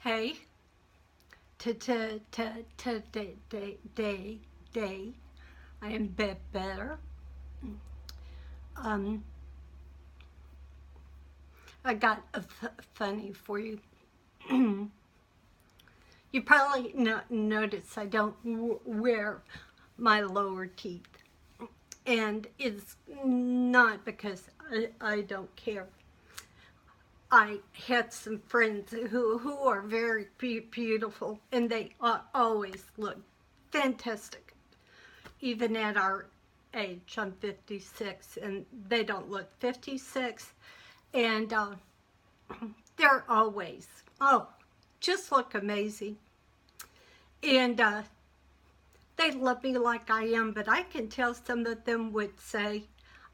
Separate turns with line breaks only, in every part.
Hey, today, I am better. Um, I got a funny for you. You probably notice I don't wear my lower teeth, and it's not because I don't care. I had some friends who are very beautiful, and they always look fantastic, even at our age. I'm 56, and they don't look 56, and they're always, oh, just look amazing. And they love me like I am, but I can tell some of them would say,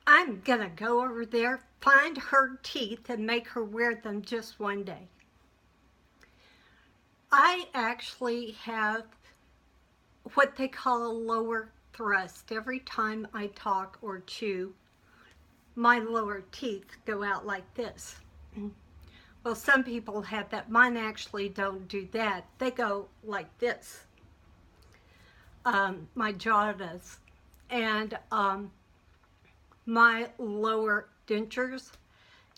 I'm gonna go over there, find her teeth, and make her wear them just one day. I actually have what they call a lower thrust. Every time I talk or chew, my lower teeth go out like this. Well, some people have that. Mine actually don't do that. They go like this. My jaw does. And my lower dentures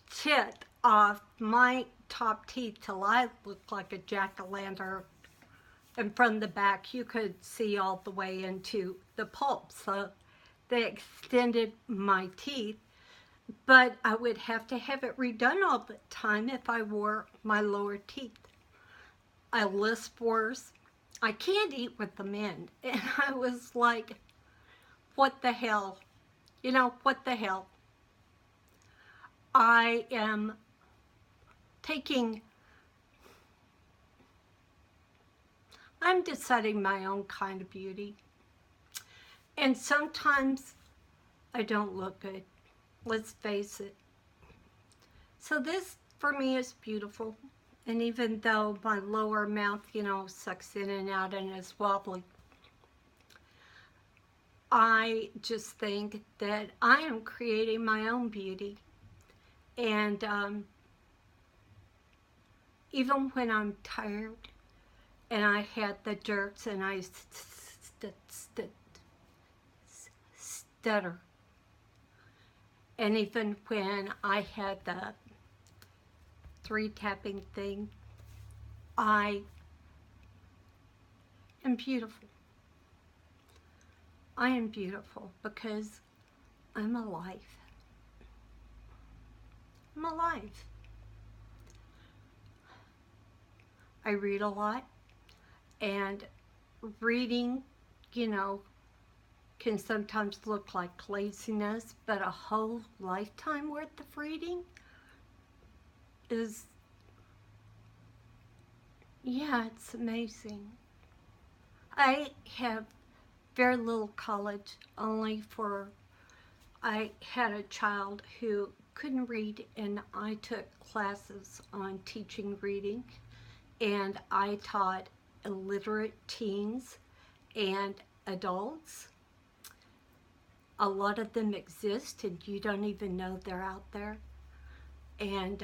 tit off my top teeth till I look like a jack-o'-lantern. And from the back, you could see all the way into the pulp. So they extended my teeth, but I would have to have it redone all the time if I wore my lower teeth. I lisp worse. I can't eat with them in. And I was like, what the hell? What the hell? I am taking, I'm deciding my own kind of beauty. And sometimes I don't look good. Let's face it. So this, for me, is beautiful. And even though my lower mouth, sucks in and out and is wobbly, I just think that I am creating my own beauty. And even when I'm tired and I had the jerks and I stutter, and even when I had the 3 tapping thing, I am beautiful. I am beautiful because I'm alive. I'm alive. I read a lot, and reading, can sometimes look like laziness, but a whole lifetime worth of reading is, yeah, it's amazing. I have very little college, only for, I had a child who couldn't read, and I took classes on teaching reading, and I taught illiterate teens and adults. A lot of them exist, and you don't even know they're out there. And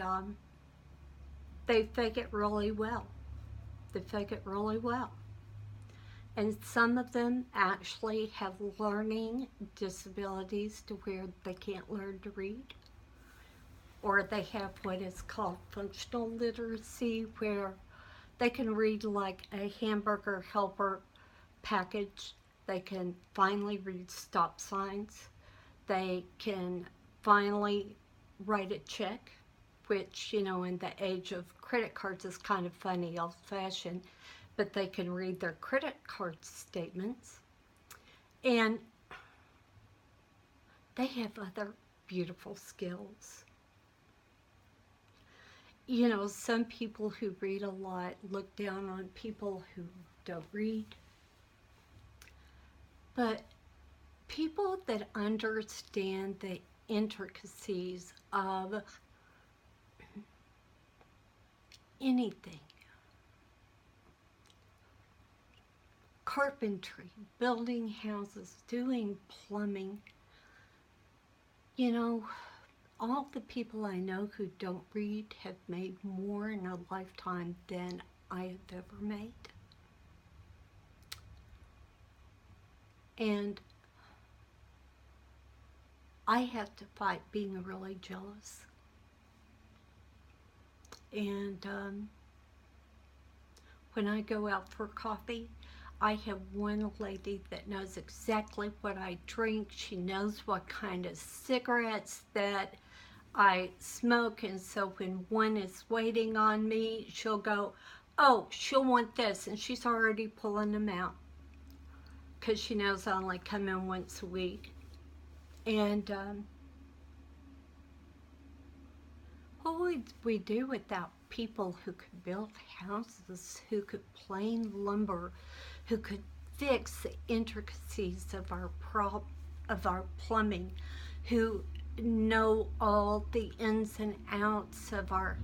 they fake it really well. They fake it really well. And some of them actually have learning disabilities to where they can't learn to read. Or they have what is called functional literacy, where they can read like a hamburger helper package. They can finally read stop signs. They can finally write a check, which, in the age of credit cards is kind of funny, old-fashioned, but they can read their credit card statements. And they have other beautiful skills. Some people who read a lot look down on people who don't read. But people that understand the intricacies of anything, carpentry, building houses, doing plumbing, all the people I know who don't read have made more in a lifetime than I have ever made. And I have to fight being really jealous. And when I go out for coffee, I have one lady that knows exactly what I drink. She knows what kind of cigarettes that I smoke, and so when one is waiting on me, she'll go, oh, she'll want this, and she's already pulling them out because she knows I only come in once a week. And what would we do without people who could build houses, who could plane lumber, who could fix the intricacies of our plumbing, who know all the ins and outs of our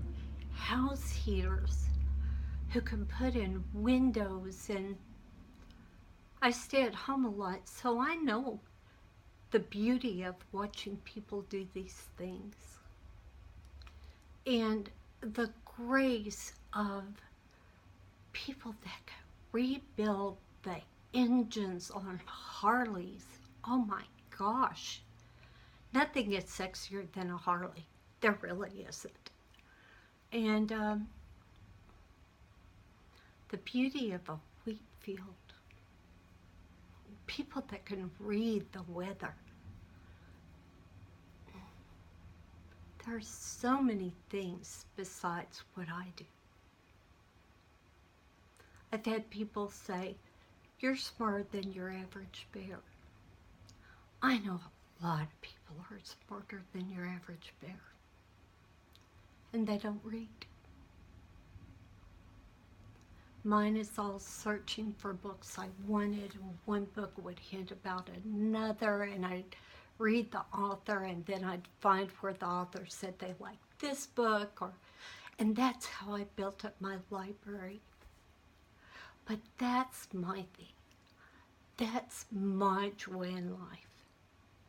house heaters, who can put in windows? And I stay at home a lot, so I know the beauty of watching people do these things. And the grace of people that can rebuild the engines on Harleys. Oh my gosh. Nothing is sexier than a Harley. There really isn't. And the beauty of a wheat field. People that can read the weather. There are so many things besides what I do. I've had people say, you're smarter than your average bear. I know a lot of people are smarter than your average bear. And they don't read. Mine is all searching for books I wanted, and one book would hint about another, and I'd read the author, and then I'd find where the author said they liked this book, and that's how I built up my library. But that's my thing. That's my joy in life.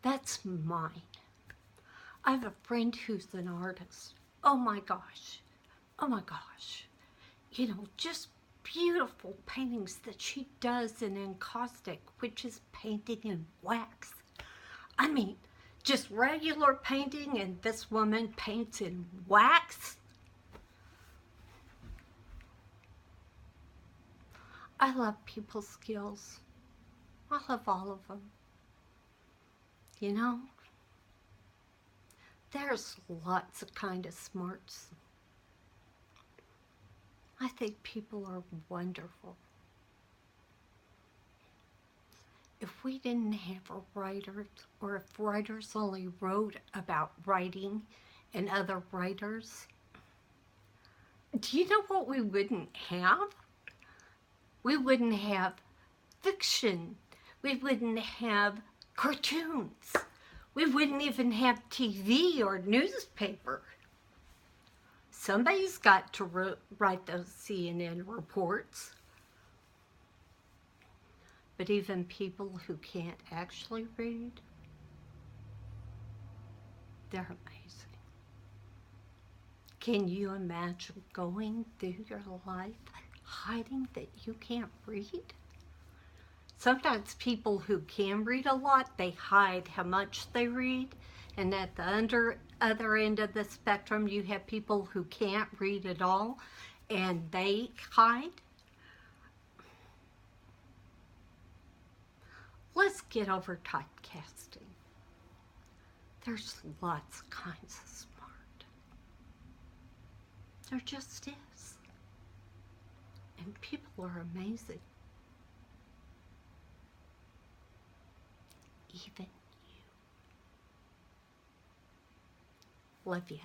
That's mine. I have a friend who's an artist. Oh my gosh. Oh my gosh. You know, just beautiful paintings that she does in encaustic, which is painting in wax. I mean, just regular painting, and this woman paints in wax. I love people's skills. I love all of them. You know, there's lots of kind of smarts. I think people are wonderful. If we didn't have writers, or if writers only wrote about writing and other writers, do you know what we wouldn't have? We wouldn't have fiction. We wouldn't have cartoons. We wouldn't even have TV or newspaper. Somebody's got to write those CNN reports. But even people who can't actually read, they're amazing. Can you imagine going through your life hiding that you can't read? Sometimes people who can read a lot, they hide how much they read. And at the other end of the spectrum, you have people who can't read at all, and they hide. Let's get over typecasting. There's lots of kinds of smart. There just is. And people are amazing. Even you. Love you.